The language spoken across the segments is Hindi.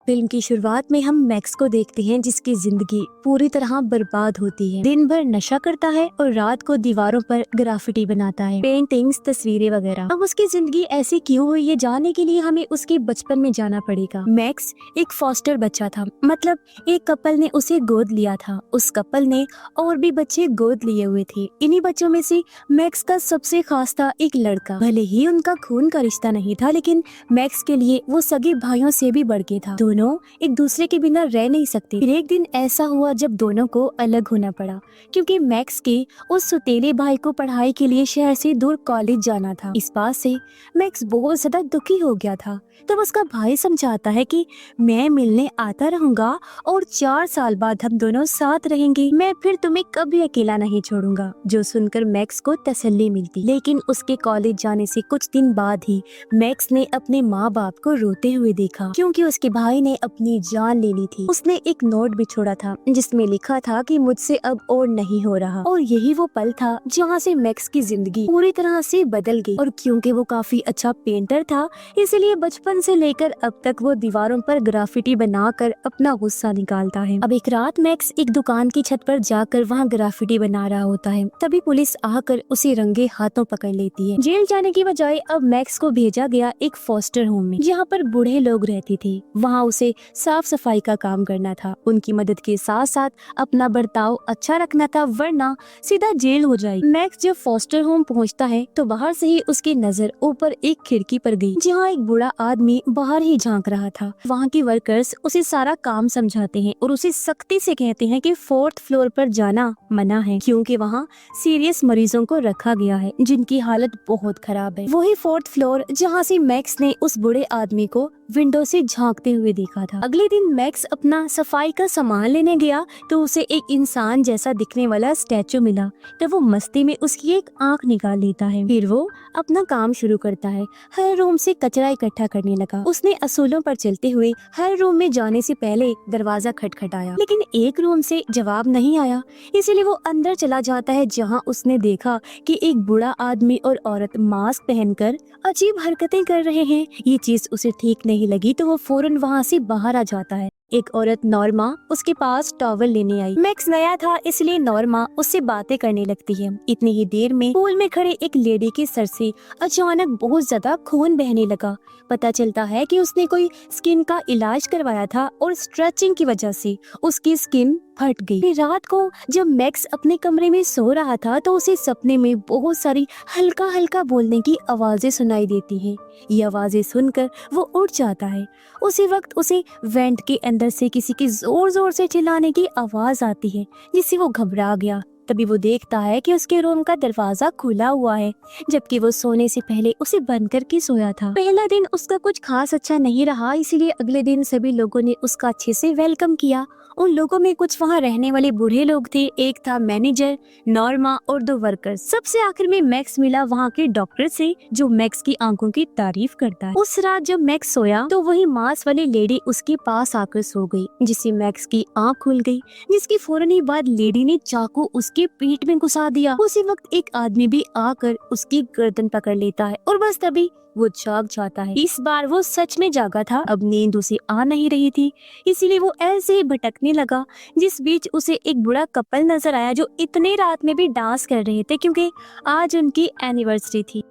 फिल्म की शुरुआत में हम मैक्स को देखते हैं जिसकी जिंदगी पूरी तरह बर्बाद होती है। दिन भर नशा करता है और रात को दीवारों पर ग्राफिटी बनाता है, पेंटिंग्स, तस्वीरें वगैरह। अब उसकी जिंदगी ऐसी क्यों हुई ये जानने के लिए हमें उसके बचपन में जाना पड़ेगा। मैक्स एक फॉस्टर बच्चा था, मतलब एक कपल ने उसे गोद लिया था। उस कपल ने और भी बच्चे गोद लिए हुए थे। इन्हीं बच्चों में से मैक्स का सबसे खास था एक लड़का। भले ही उनका खून का रिश्ता नहीं था, लेकिन मैक्स के लिए वो सगे भाइयों से भी बढ़ के था। दोनों एक दूसरे के बिना रह नहीं सकते। फिर एक दिन ऐसा हुआ जब दोनों को अलग होना पड़ा, क्योंकि मैक्स के उस सौतेले भाई को पढ़ाई के लिए शहर से दूर कॉलेज जाना था। इस बात से मैक्स बहुत ज्यादा दुखी हो गया था। तब उसका भाई समझाता है कि मैं मिलने आता रहूंगा और 4 साल बाद हम दोनों साथ रहेंगे। मैं फिर तुम्हें कभी अकेला नहीं छोड़ूंगा। जो सुनकर मैक्स को तसल्ली मिलती। लेकिन उसके कॉलेज जाने से कुछ दिन बाद ही मैक्स ने अपने माँ बाप को रोते हुए देखा, क्योंकि उसके भाई ने अपनी जान ले ली थी। उसने एक नोट भी छोड़ा था जिसमें लिखा था कि मुझसे अब और नहीं हो रहा। और यही वो पल था जहाँ से मैक्स की जिंदगी पूरी तरह से बदल गई। और क्योंकि वो काफी अच्छा पेंटर था, इसलिए बचपन से लेकर अब तक वो दीवारों पर ग्राफिटी बनाकर अपना गुस्सा निकालता है। अब एक रात मैक्स एक दुकान की छत पर जाकर वहाँ ग्राफिटी बना रहा होता है। तभी पुलिस आकर उसे रंगे हाथों पकड़ लेती है। जेल जाने की बजाय अब मैक्स को भेजा गया एक फॉस्टर होम में, जहाँ पर बूढ़े लोग रहते थे। वहाँ उसे साफ सफाई का काम करना था। उनकी मदद के साथ साथ अपना बर्ताव अच्छा रखना था, वरना सीधा जेल हो जाएगी। मैक्स जब फॉस्टर होम पहुँचता है तो बाहर से ही उसकी नजर ऊपर एक खिड़की पर गई, जहाँ एक बूढ़ा आदमी बाहर ही झांक रहा था। वहाँ के वर्कर्स उसे सारा काम समझाते हैं और उसे सख्ती से कहते हैं कि 4th फ्लोर पर जाना मना है, क्योंकि वहाँ सीरियस मरीजों को रखा गया है जिनकी हालत बहुत खराब है। वही 4th फ्लोर जहाँ से मैक्स ने उस बूढ़े आदमी को विंडो से झांकते हुए देखा था। अगले दिन मैक्स अपना सफाई का सामान लेने गया तो उसे एक इंसान जैसा दिखने वाला स्टैचू मिला। तो वो मस्ती में उसकी एक आंख निकाल लेता है। फिर वो अपना काम शुरू करता है। हर रूम से कचरा इकट्ठा करने लगा। उसने असूलों पर चलते हुए हर रूम में जाने से पहले दरवाजा खटखटाया, लेकिन एक रूम से जवाब नहीं आया। इसीलिए वो अंदर चला जाता है, जहाँ उसने देखा कि एक बूढ़ा आदमी और औरत मास्क पहनकर अजीब हरकतें कर रहे हैं। ये चीज उसे ठीक नहीं लगी तो वो फौरन वहाँ से बाहर आ जाता है। एक औरत नॉर्मा उसके पास टॉवल लेने आई। मैक्स नया था, इसलिए नॉर्मा उससे बातें करने लगती है। इतनी ही देर में पूल में खड़े एक लेडी के सर से अचानक बहुत ज्यादा खून बहने लगा। पता चलता है कि उसने कोई स्किन का इलाज करवाया था और स्ट्रेचिंग की वजह से उसकी स्किन फट गई। फिर रात को जब मैक्स अपने कमरे में सो रहा था तो उसे सपने में बहुत सारी हल्का हल्का बोलने की आवाजें सुनाई देती हैं। ये आवाजें सुनकर वो उठ जाता है। उसी वक्त उसे वेंट के अंदर से किसी की जोर जोर से चिल्लाने की आवाज आती है, जिससे वो घबरा गया। तभी वो देखता है कि उसके रूम का दरवाजा खुला हुआ है, जबकि वो सोने से पहले उसे बंद करके सोया था। पहला दिन उसका कुछ खास अच्छा नहीं रहा, इसीलिए अगले दिन सभी लोगों ने उसका अच्छे से वेलकम किया। उन लोगों में कुछ वहाँ रहने वाले बूढ़े लोग थे, एक था मैनेजर, नॉर्मा और 2 वर्कर्स। सबसे आखिर में मैक्स मिला वहाँ के डॉक्टर से, जो मैक्स की आंखों की तारीफ करता है। उस रात जब मैक्स सोया तो वही मांस वाली लेडी उसके पास आकर सो गई, जिससे मैक्स की आंख खुल गई। जिसकी फौरन ही बाद लेडी ने चाकू उसके पीठ में घुसा दिया। उसी वक्त एक आदमी भी आकर उसकी गर्दन पकड़ लेता है और बस तभी वो जाग जाता है। इस बार वो सच में जागा था। अब नींद उसे आ नहीं रही थी, इसीलिए वो ऐसे ही भटकने लगा। जिस बीच उसे एक बूढ़ा कपल नजर आया जो इतने रात में भी डांस कर रहे थे, क्योंकि आज उनकी एनिवर्सरी थी।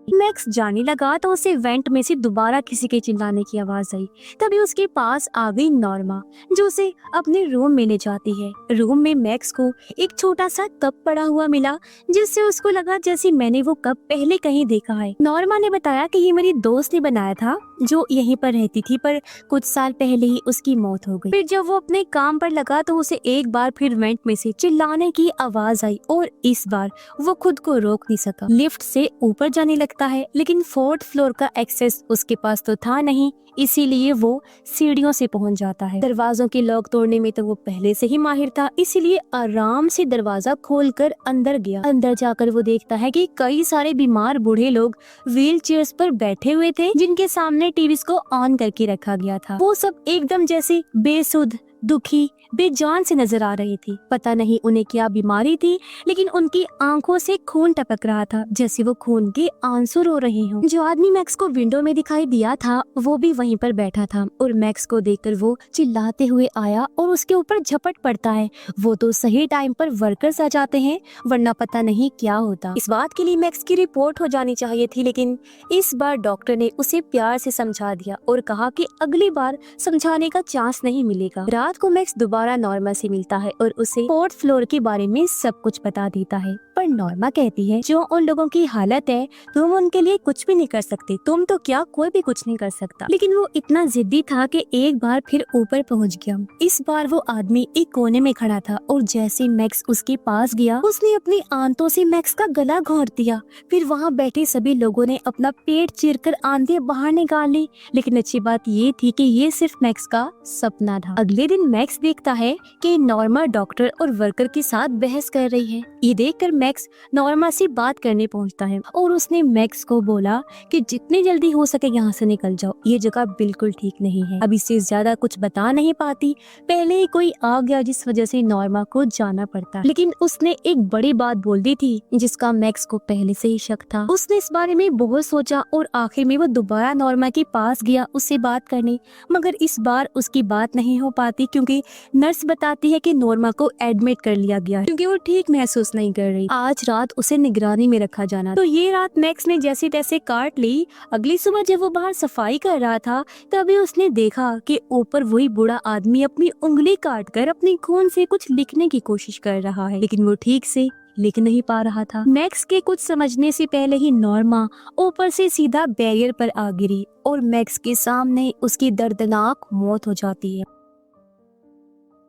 मैक्स जाने लगा तो उसे वेंट में से दोबारा किसी के चिल्लाने की आवाज आई। तभी उसके पास आ गई नॉर्मा, जो उसे अपने रूम में ले जाती है। रूम में मैक्स को एक छोटा सा कप पड़ा हुआ मिला, जिससे उसको लगा जैसे मैंने वो कप पहले कहीं देखा है। नॉर्मा ने बताया कि ये मेरी दोस्त ने बनाया था, जो यहीं पर रहती थी, पर कुछ साल पहले ही उसकी मौत हो गई। फिर जब वो अपने काम पर लगा तो उसे एक बार फिर वेंट में से चिल्लाने की आवाज आई और इस बार वो खुद को रोक नहीं सका। लिफ्ट से ऊपर जाने लगता है, लेकिन 4th फ्लोर का एक्सेस उसके पास तो था नहीं, इसीलिए वो सीढ़ियों से पहुंच जाता है। दरवाजों के लॉक तोड़ने में तो वो पहले से ही माहिर था, इसीलिए आराम से दरवाजा खोलकर अंदर गया। अंदर जाकर वो देखता है कि कई सारे बीमार बूढ़े लोग व्हील चेयर्स पर बैठे हुए थे, जिनके सामने टीवी को ऑन करके रखा गया था। वो सब एकदम जैसे बेसुध दुखी, बेजान से नजर आ रही थी। पता नहीं उन्हें क्या बीमारी थी, लेकिन उनकी आंखों से खून टपक रहा था, जैसे वो खून के आंसू रो रहे हों। जो आदमी मैक्स को विंडो में दिखाई दिया था वो भी वहीं पर बैठा था और मैक्स को देखकर वो चिल्लाते हुए आया और उसके ऊपर झपट पड़ता है। वो तो सही टाइम पर वर्कर्स आ जाते हैं, वरना पता नहीं क्या होता। इस बात के लिए मैक्स की रिपोर्ट हो जानी चाहिए थी, लेकिन इस बार डॉक्टर ने उसे प्यार से समझा दिया और कहा कि अगली बार समझाने का चांस नहीं मिलेगा। रात को मैक्स दोबारा नॉर्मा से मिलता है और उसे 4th फ्लोर के बारे में सब कुछ बता देता है, पर नॉर्मा कहती है जो उन लोगों की हालत है तुम उनके लिए कुछ भी नहीं कर सकते, तुम तो क्या कोई भी कुछ नहीं कर सकता। लेकिन वो इतना जिद्दी था कि एक बार फिर ऊपर पहुंच गया। इस बार वो आदमी एक कोने में खड़ा था और जैसे मैक्स उसके पास गया उसने अपनी आंतों से मैक्स का गला घोंट दिया। फिर वहाँ बैठे सभी लोगों ने अपना पेट चीरकर आंतें बाहर निकाल ली। लेकिन अच्छी बात ये थी कि ये सिर्फ मैक्स का सपना था। अगले दिन मैक्स देखता है कि नॉर्मा डॉक्टर और वर्कर के साथ बहस कर रही है। ये देखकर मैक्स नॉर्मा से बात करने पहुंचता है और उसने मैक्स को बोला कि जितनी जल्दी हो सके यहाँ से निकल जाओ, ये जगह बिल्कुल ठीक नहीं है। अब इससे ज्यादा कुछ बता नहीं पाती, पहले ही कोई आ गया जिस वजह से नॉर्मा को जाना पड़ता। लेकिन उसने एक बड़ी बात बोल दी थी जिसका मैक्स को पहले से ही शक था। उसने इस बारे में बहुत सोचा और आखिर में वो दोबारा नॉर्मा के पास गया उससे बात करने, मगर इस बार उसकी बात नहीं हो पाती क्योंकि नर्स बताती है कि नॉर्मा को एडमिट कर लिया गया क्योंकि वो ठीक महसूस नहीं कर रही। आज रात उसे निगरानी में रखा जाना। तो ये रात मैक्स ने जैसे तैसे काट ली। अगली सुबह जब वो बाहर सफाई कर रहा था तभी उसने देखा कि ऊपर वही बूढ़ा आदमी अपनी उंगली काट कर अपनी खून से कुछ लिखने की कोशिश कर रहा है, लेकिन वो ठीक से लिख नहीं पा रहा था। मैक्स के कुछ समझने से पहले ही नॉर्मा ऊपर से सीधा बैरियर पर आ गिरी और मैक्स के सामने उसकी दर्दनाक मौत हो जाती है।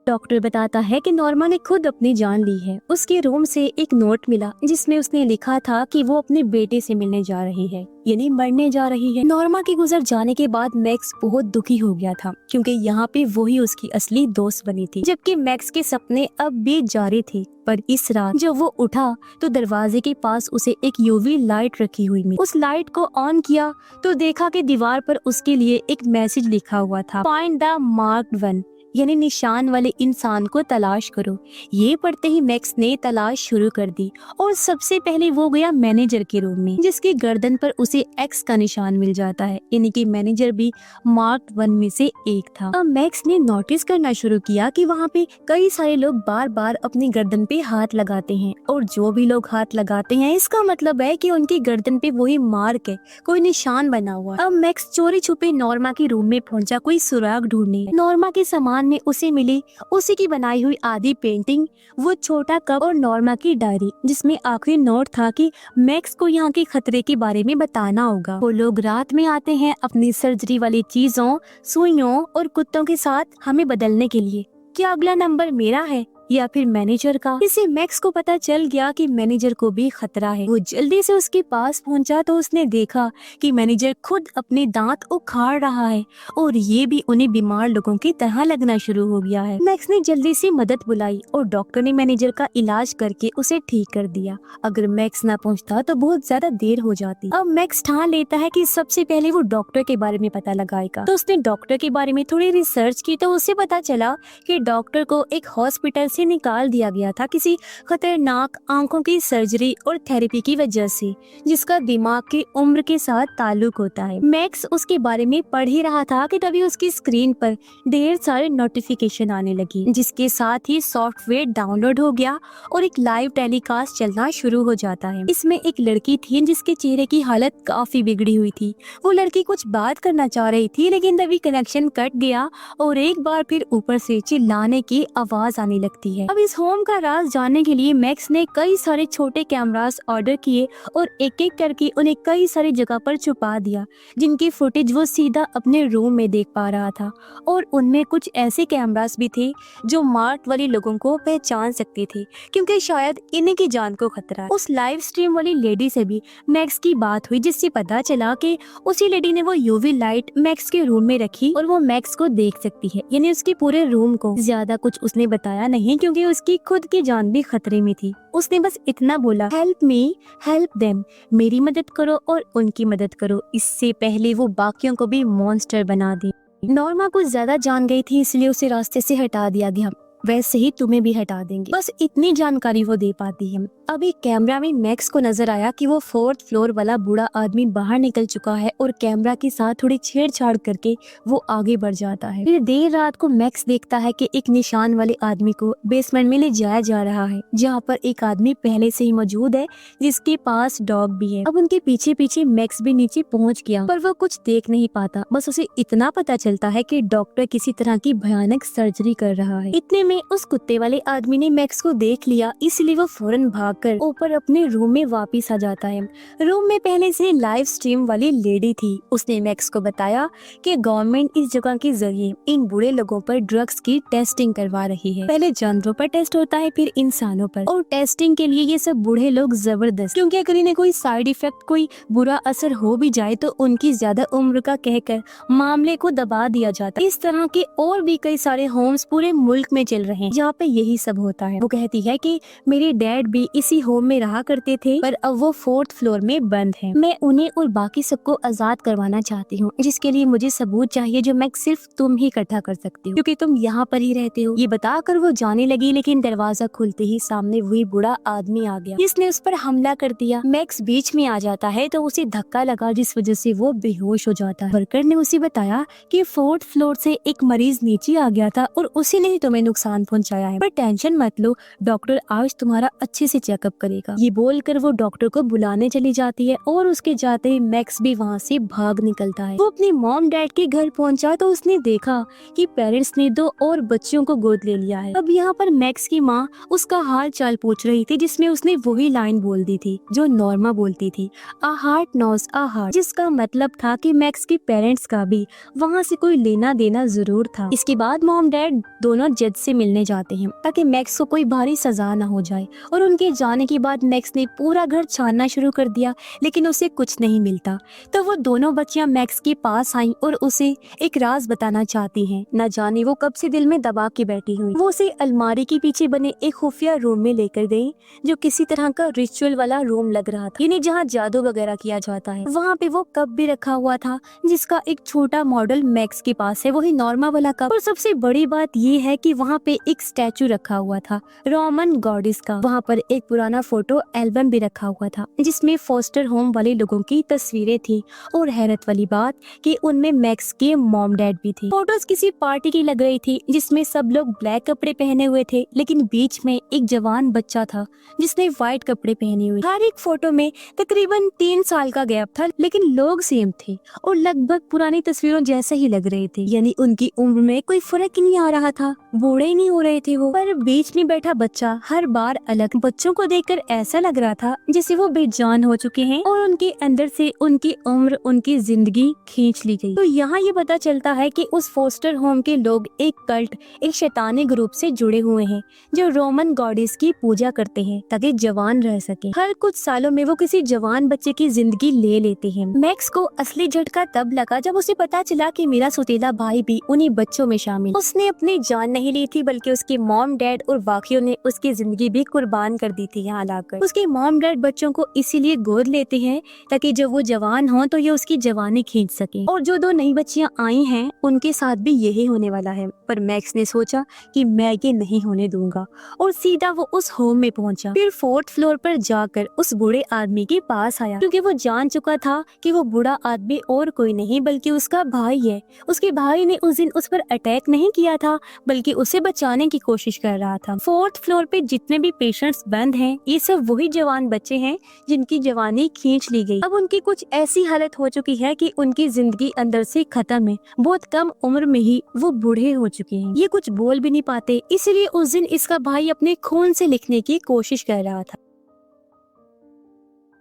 डॉक्टर बताता है कि नॉर्मा ने खुद अपनी जान ली है। उसके रूम से एक नोट मिला जिसमें उसने लिखा था कि वो अपने बेटे से मिलने जा रही है, यानी मरने जा रही है। नॉर्मा के गुजर जाने के बाद मैक्स बहुत दुखी हो गया था क्योंकि यहाँ पे वही उसकी असली दोस्त बनी थी, जबकि मैक्स के सपने अब भी जारी थे। पर इस रात जब वो उठा तो दरवाजे के पास उसे एक यूवी लाइट रखी हुई मिली। उस लाइट को ऑन किया तो देखा कि दीवार पर उसके लिए एक मैसेज लिखा हुआ था, फाइंड द मार्क्ड वन, यानी निशान वाले इंसान को तलाश करो। ये पढ़ते ही मैक्स ने तलाश शुरू कर दी और सबसे पहले वो गया मैनेजर के रूम में, जिसकी गर्दन पर उसे एक्स का निशान मिल जाता है, यानी कि मैनेजर भी मार्क 1 में से एक था। अब मैक्स ने नोटिस करना शुरू किया कि वहाँ पे कई सारे लोग बार बार अपनी गर्दन पे हाथ लगाते हैं और जो भी लोग हाथ लगाते हैं इसका मतलब है कि उनकी गर्दन पे वही मार्क है, कोई निशान बना हुआ। अब मैक्स चोरी छुपे नॉर्मा के रूम में पहुंचा कोई सुराग ढूंढने। नॉर्मा के सामान में उसे मिली उसी की बनाई हुई आधी पेंटिंग, वो छोटा कप और नॉर्मा की डायरी जिसमें आखिरी नोट था कि मैक्स को यहाँ के खतरे के बारे में बताना होगा। वो लोग रात में आते हैं अपनी सर्जरी वाली चीजों, सुइयों और कुत्तों के साथ हमें बदलने के लिए। क्या अगला नंबर मेरा है या फिर मैनेजर का? इसे मैक्स को पता चल गया कि मैनेजर को भी खतरा है। वो जल्दी से उसके पास पहुंचा तो उसने देखा कि मैनेजर खुद अपने दांत उखाड़ रहा है और ये भी उन्हें बीमार लोगों की तरह लगना शुरू हो गया है। मैक्स ने जल्दी से मदद बुलाई और डॉक्टर ने मैनेजर का इलाज करके उसे ठीक कर दिया। अगर मैक्स ना पहुंचता तो बहुत ज्यादा देर हो जाती। अब मैक्स ठान लेता है कि सबसे पहले वो डॉक्टर के बारे में पता लगाएगा। तो उसने डॉक्टर के बारे में थोड़ी रिसर्च की तो उसे पता चला कि डॉक्टर को एक हॉस्पिटल से निकाल दिया गया था किसी खतरनाक आंखों की सर्जरी और थेरेपी की वजह से, जिसका दिमाग की उम्र के साथ ताल्लुक होता है। मैक्स उसके बारे में पढ़ ही रहा था कि तभी उसकी स्क्रीन पर ढेर सारे नोटिफिकेशन आने लगी, जिसके साथ ही सॉफ्टवेयर डाउनलोड हो गया और एक लाइव टेलीकास्ट चलना शुरू हो जाता है। इसमें एक लड़की थी जिसके चेहरे की हालत काफी बिगड़ी हुई थी। वो लड़की कुछ बात करना चाह रही थी लेकिन तभी कनेक्शन कट गया और एक बार फिर ऊपर से चिल्लाने की आवाज आने लगती है। अब इस होम का राज जानने के लिए मैक्स ने कई सारे छोटे कैमरास ऑर्डर किए और एक एक करके उन्हें कई सारी जगह पर छुपा दिया, जिनकी फुटेज वो सीधा अपने रूम में देख पा रहा था। और उनमें कुछ ऐसे कैमरास भी थे जो मार्क वाले लोगों को पहचान सकते थे क्योंकि शायद इन्हीं की जान को खतरा है। उस लाइव स्ट्रीम वाली लेडी से भी मैक्स की बात हुई, जिससे पता चला कि उसी लेडी ने वो यूवी लाइट मैक्स के रूम में रखी और वो मैक्स को देख सकती है, यानी उसके पूरे रूम को। ज्यादा कुछ उसने बताया नहीं क्योंकि उसकी खुद की जान भी खतरे में थी। उसने बस इतना बोला, हेल्प मी हेल्प देम, मेरी मदद करो और उनकी मदद करो, इससे पहले वो बाकियों को भी मॉन्स्टर बना दे। नॉर्मा कुछ ज्यादा जान गई थी, इसलिए उसे रास्ते से हटा दिया गया। वैसे ही तुम्हें भी हटा देंगे, बस इतनी जानकारी वो दे पाती है। अभी कैमरा में मैक्स को नजर आया कि वो 4th फ्लोर वाला बूढ़ा आदमी बाहर निकल चुका है और कैमरा के साथ थोड़ी छेड़छाड़ करके वो आगे बढ़ जाता है। फिर देर रात को मैक्स देखता है कि एक निशान वाले आदमी को बेसमेंट में ले जाया जा रहा है, जहाँ पर एक आदमी पहले से ही मौजूद है जिसके पास डॉग भी है। अब उनके पीछे पीछे मैक्स भी नीचे पहुँच गया, पर वो कुछ देख नहीं पाता। बस उसे इतना पता चलता है कि डॉक्टर किसी तरह की भयानक सर्जरी कर रहा है। इतने में उस कुत्ते वाले आदमी ने मैक्स को देख लिया, इसलिए वो फौरन भागकर ऊपर अपने रूम में वापस आ जाता है। रूम में पहले से लाइव स्ट्रीम वाली लेडी थी। उसने मैक्स को बताया कि गवर्नमेंट इस जगह के जरिए इन बूढ़े लोगों पर ड्रग्स की टेस्टिंग करवा रही है। पहले जानवरों पर टेस्ट होता है, फिर इंसानों पर, और टेस्टिंग के लिए ये सब बूढ़े लोग जबरदस्त, क्योंकि अगर इन्हें कोई साइड इफेक्ट, कोई बुरा असर हो भी जाए तो उनकी ज्यादा उम्र का कहकर मामले को दबा दिया जाता है। इस तरह के और भी कई सारे होम्स पूरे मुल्क में चल रहे हैं जहाँ पे यही सब होता है। वो कहती है कि मेरे डैड भी इसी होम में रहा करते थे, पर अब वो 4th फ्लोर में बंद है। मैं उन्हें और बाकी सबको आजाद करवाना चाहती हूँ, जिसके लिए मुझे सबूत चाहिए जो मैं सिर्फ तुम ही इकट्ठा कर सकती हो, क्योंकि तुम यहाँ पर ही रहते हो। ये बताकर वो जाने लगी, लेकिन दरवाजा खुलते ही सामने वही बूढ़ा आदमी आ गया जिसने उस पर हमला कर दिया। मैक्स बीच में आ जाता है तो उसे धक्का लगा, जिस वजह से वो बेहोश हो जाता है। वर्कर ने उसे बताया कि 4th फ्लोर से एक मरीज नीचे आ गया था और उसी ने ही तुम्हें नुकसान पहुँचाया है, पर टेंशन मत लो, डॉक्टर आज तुम्हारा अच्छे से चेकअप करेगा। ये बोलकर वो डॉक्टर को बुलाने चली जाती है और उसके जाते ही मैक्स भी वहाँ से भाग निकलता है। वो अपनी मॉम डैड के घर पहुँचा तो उसने देखा कि पेरेंट्स ने 2 और बच्चियों को गोद ले लिया है। अब यहाँ पर मैक्स की माँ उसका हाल चाल पूछ रही थी, जिसमें उसने वही लाइन बोल दी थी जो नॉर्मा बोलती थी, आ हार्ट नोस आ हार्ट, जिसका मतलब था कि मैक्स के पेरेंट्स का भी वहाँ से कोई लेना देना जरूर था। इसके बाद मॉम डैड दोनों जज से मिलने जाते हैं ताकि मैक्स को कोई भारी सजा न हो जाए, और उनके जाने के बाद मैक्स ने पूरा घर छानना शुरू कर दिया, लेकिन उसे कुछ नहीं मिलता। तो वो दोनों बच्चियां मैक्स के पास आईं और उसे एक राज बताना चाहती हैं। न जाने वो कब से दिल में दबा के बैठी हुई। वो उसे अलमारी के पीछे बने एक खुफिया रूम में लेकर गई, जो किसी तरह का रिचुअल वाला रूम लग रहा था, यानी जहाँ जादू वगैरह किया जाता है। वहाँ पे वो कप भी रखा हुआ था, जिसका एक छोटा मॉडल मैक्स के पास है, वही नॉर्मा वाला कप। और सबसे बड़ी बात ये है कि वहाँ पे एक स्टैचू रखा हुआ था रोमन गॉडेस का। वहाँ पर एक पुराना फोटो एल्बम भी रखा हुआ था, जिसमें फोस्टर होम वाले लोगों की तस्वीरें थी, और हैरत वाली बात कि उनमें मैक्स के मॉम डैड भी थे। फोटोज किसी पार्टी की लग रही थी, जिसमें सब लोग ब्लैक कपड़े पहने हुए थे, लेकिन बीच में एक जवान बच्चा था जिसने व्हाइट कपड़े पहने हुए। हर एक फोटो में तकरीबन 3 साल का गैप था, लेकिन लोग सेम थे और लगभग पुरानी तस्वीरों जैसे ही लग रहे थे, यानी उनकी उम्र में कोई फर्क ही नहीं आ रहा था, बूढ़े ही नहीं हो रहे थे वो। पर बीच में बैठा बच्चा हर बार अलग। बच्चों को देखकर ऐसा लग रहा था जैसे वो बेजान हो चुके हैं और उनके अंदर से उनकी उम्र, उनकी जिंदगी खींच ली गई। तो यहाँ ये पता चलता है कि उस फोस्टर होम के लोग एक कल्ट, एक शैतानी ग्रुप से जुड़े हुए हैं, जो रोमन गॉडेस की पूजा करते हैं ताकि जवान रह सके। हर कुछ सालों में वो किसी जवान बच्चे की जिंदगी ले लेते हैं। मैक्स को असली झटका तब लगा जब उसे पता चला कि मेरा सौतेला भाई भी उन्हीं बच्चों में शामिल। उसने अपनी जान नहीं ली थी, बल्कि उसके मॉम डैड और बाकियों ने उसकी जिंदगी भी कुर्बान कर दी थी यहाँ लाकर। उसके मॉम डैड बच्चों को इसीलिए गोद लेते हैं ताकि जब वो जवान हो तो ये उसकी जवानी खींच सके। और जो 2 नई बच्चियां आई हैं उनके साथ भी यही होने वाला है, पर मैक्स ने सोचा कि मैं ये नहीं होने दूंगा और सीधा वो उस होम में पहुंचा। फिर 4th फ्लोर पर जाकर उस बूढ़े आदमी के पास आया, क्योंकि वो जान चुका था कि वो बूढ़ा आदमी और कोई नहीं बल्कि उसका भाई है। उसके भाई ने उस दिन उस पर अटैक नहीं किया था, बल्कि उसे बचाने की कोशिश कर रहा था। 4th फ्लोर पे जितने भी पेशेंट्स बंद हैं, ये सब वही जवान बच्चे हैं जिनकी जवानी खींच ली गई। अब उनकी कुछ ऐसी हालत हो चुकी है कि उनकी जिंदगी अंदर से खत्म है। बहुत कम उम्र में ही वो बूढ़े हो चुके हैं, ये कुछ बोल भी नहीं पाते। इसलिए उस दिन इसका भाई अपने खून से लिखने की कोशिश कर रहा था।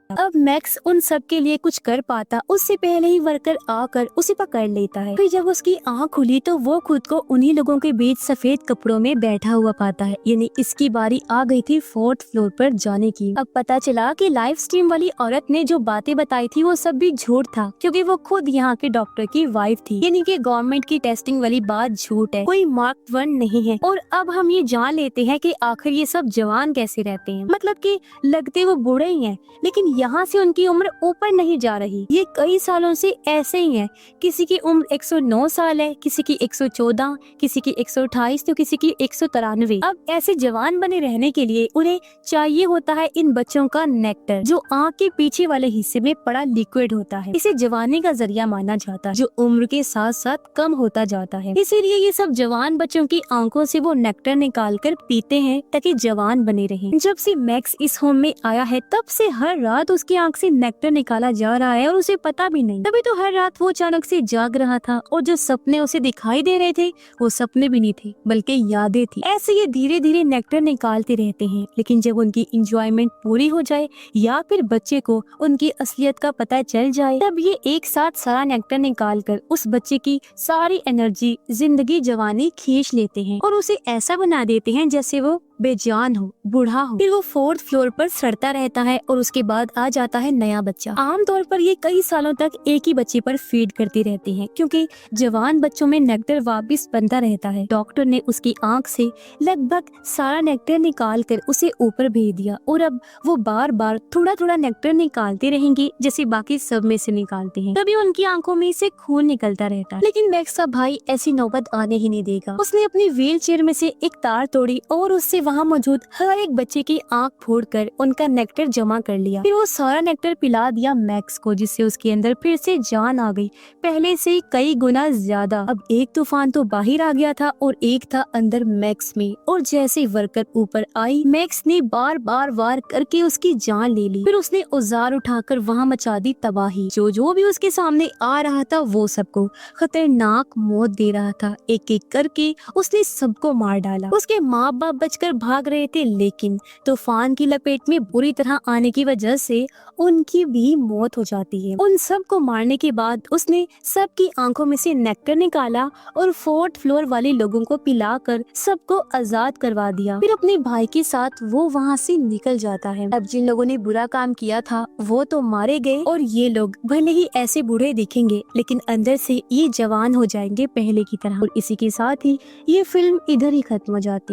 अब मैक्स उन सब के लिए कुछ कर पाता उससे पहले ही वर्कर आकर उसे पकड़ लेता है। फिर जब उसकी आंख खुली तो वो खुद को उन्हीं लोगों के बीच सफेद कपड़ों में बैठा हुआ पाता है, यानी इसकी बारी आ गई थी 4th फ्लोर पर जाने की। अब पता चला कि लाइव स्ट्रीम वाली औरत ने जो बातें बताई थी वो सब भी झूठ था, क्योंकि वो खुद यहाँ के डॉक्टर की वाइफ थी, यानी कि गवर्नमेंट की टेस्टिंग वाली बात झूठ है, कोई मार्क 1 नहीं है। और अब हम ये जान लेते हैं कि आखिर ये सब जवान कैसे रहते हैं, मतलब कि लगते वो बूढ़े ही हैं, लेकिन यहाँ से उनकी उम्र ऊपर नहीं जा रही। ये कई सालों से ऐसे ही है। किसी की उम्र 109 साल है, किसी की 114, किसी की 128 तो किसी की 193। अब ऐसे जवान बने रहने के लिए उन्हें चाहिए होता है इन बच्चों का नेक्टर, जो आँख के पीछे वाले हिस्से में पड़ा लिक्विड होता है। इसे जवानी का जरिया माना जाता है, जो उम्र के साथ साथ कम होता जाता है। इसीलिए ये सब जवान बच्चों की आंखों से वो नेक्टर निकाल कर पीते हैं ताकि जवान बने रहें। जब से मैक्स इस होम में आया है तब से हर रात उसकी आंख से नेक्टर निकाला जा रहा है और उसे पता भी नहीं। तभी तो हर रात वो अचानक से जाग रहा था और जो सपने उसे दिखाई दे रहे थे वो सपने भी नहीं थे बल्कि यादें थी। ऐसे ये धीरे धीरे नेक्टर निकालते रहते हैं, लेकिन जब उनकी इंजॉयमेंट पूरी हो जाए या फिर बच्चे को उनकी असलियत का पता चल जाए तब ये एक साथ सारा नेक्टर निकाल कर उस बच्चे की सारी एनर्जी, जिंदगी, जवानी खींच लेते हैं और उसे ऐसा बना देते हैं जैसे वो बेजान हो, बूढ़ा हो। फिर वो 4th फ्लोर पर सड़ता रहता है और उसके बाद आ जाता है नया बच्चा। आमतौर पर ये कई सालों तक एक ही बच्चे पर फीड करती रहती है क्योंकि जवान बच्चों में नेक्टर वापस बनता रहता है। डॉक्टर ने उसकी आंख से लगभग सारा नेक्टर निकाल कर उसे ऊपर भेज दिया और अब वो बार बार थोड़ा थोड़ा नेक्टर निकालते रहेंगे जैसे बाकी सब में से निकालते हैं। तभी उनकी आंखों में से खून निकलता रहता है। लेकिन मैक्स का भाई ऐसी नौबत आने ही नहीं देगा। उसने अपनी व्हील चेयर में से एक तार तोड़ी और उससे वहाँ मौजूद हर एक बच्चे की आंख फोड़कर उनका नेक्टर जमा कर लिया। फिर वो सारा नेक्टर पिला दिया मैक्स को, जिससे उसके अंदर फिर से जान आ गई, पहले से कई गुना ज्यादा। अब एक तूफान तो बाहर आ गया था और एक था अंदर मैक्स में। और जैसे वर्कर ऊपर आई, मैक्स ने बार बार वार करके उसकी जान ले ली। फिर उसने औजार उठाकर वहाँ मचा दी तबाही। जो भी उसके सामने आ रहा था वो सबको खतरनाक मौत दे रहा था। एक एक करके उसने सबको मार डाला। उसके माँ बाप बचकर भाग रहे थे, लेकिन तूफान की लपेट में बुरी तरह आने की वजह से उनकी भी मौत हो जाती है। उन सबको मारने के बाद उसने सबकी आंखों में से नेक्टर निकाला और 4th फ्लोर वाले लोगों को पिलाकर सबको आजाद करवा दिया। फिर अपने भाई के साथ वो वहाँ से निकल जाता है। अब जिन लोगों ने बुरा काम किया था वो तो मारे गए और ये लोग भले ही ऐसे बूढ़े दिखेंगे लेकिन अंदर से ये जवान हो जाएंगे पहले की तरह। और इसी के साथ ही ये फिल्म इधर ही खत्म हो जाती है।